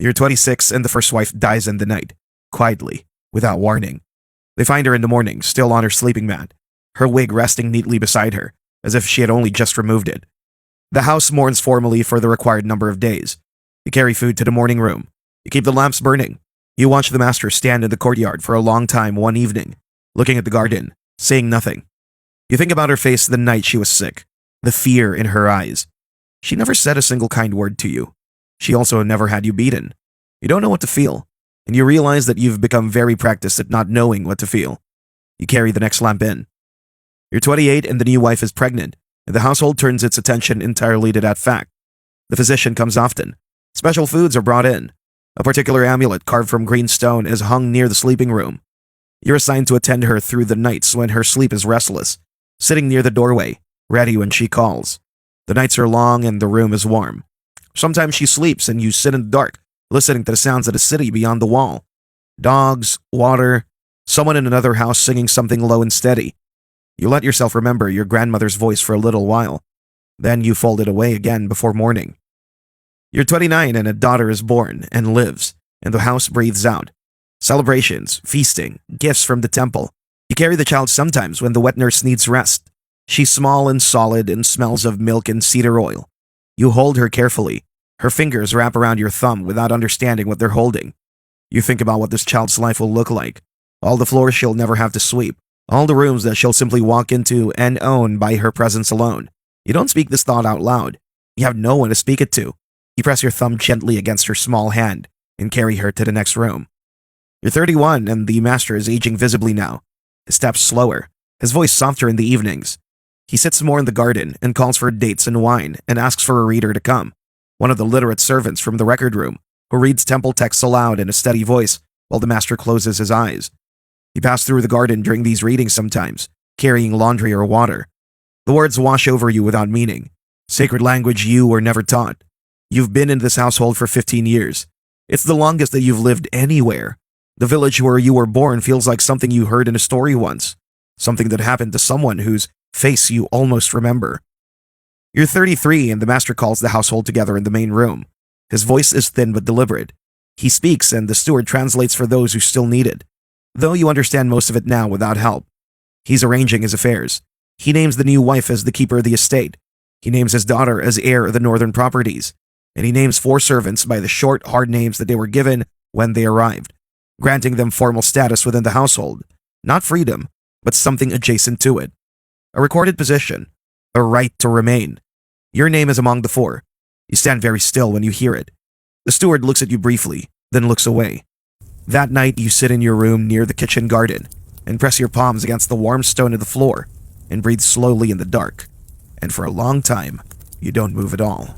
You're 26 and the first wife dies in the night, quietly, without warning. They find her in the morning, still on her sleeping mat, her wig resting neatly beside her, as if she had only just removed it. The house mourns formally for the required number of days. You carry food to the morning room. You keep the lamps burning. You watch the master stand in the courtyard for a long time one evening, looking at the garden, saying nothing. You think about her face the night she was sick, the fear in her eyes. She never said a single kind word to you. She also never had you beaten. You don't know what to feel, and you realize that you've become very practiced at not knowing what to feel. You carry the next lamp in. You're 28 and the new wife is pregnant, and the household turns its attention entirely to that fact. The physician comes often. Special foods are brought in. A particular amulet carved from green stone is hung near the sleeping room. You're assigned to attend her through the nights when her sleep is restless, sitting near the doorway, ready when she calls. The nights are long and the room is warm. Sometimes she sleeps and you sit in the dark, listening to the sounds of the city beyond the wall. Dogs, water, someone in another house singing something low and steady. You let yourself remember your grandmother's voice for a little while. Then you fold it away again before morning. You're 29 and a daughter is born and lives, and the house breathes out. Celebrations, feasting, gifts from the temple. You carry the child sometimes when the wet nurse needs rest. She's small and solid and smells of milk and cedar oil. You hold her carefully. Her fingers wrap around your thumb without understanding what they're holding. You think about what this child's life will look like. All the floors she'll never have to sweep. All the rooms that she'll simply walk into and own by her presence alone. You don't speak this thought out loud. You have no one to speak it to. You press your thumb gently against her small hand and carry her to the next room. You're 31 and the master is aging visibly now. His steps slower, his voice softer in the evenings. He sits more in the garden and calls for dates and wine and asks for a reader to come, one of the literate servants from the record room, who reads temple texts aloud in a steady voice while the master closes his eyes. You pass through the garden during these readings sometimes, carrying laundry or water. The words wash over you without meaning, sacred language you were never taught. You've been in this household for 15 years. It's the longest that you've lived anywhere. The village where you were born feels like something you heard in a story once, something that happened to someone whose face you almost remember. You're 33 and the master calls the household together in the main room. His voice is thin but deliberate. He speaks and the steward translates for those who still need it, though you understand most of it now without help. He's arranging his affairs. He names the new wife as the keeper of the estate. He names his daughter as heir of the northern properties. And he names 4 servants by the short, hard names that they were given when they arrived, granting them formal status within the household. Not freedom, but something adjacent to it. A recorded position. A right to remain. Your name is among the 4. You stand very still when you hear it. The steward looks at you briefly, then looks away. That night you sit in your room near the kitchen garden and press your palms against the warm stone of the floor and breathe slowly in the dark. And for a long time, you don't move at all.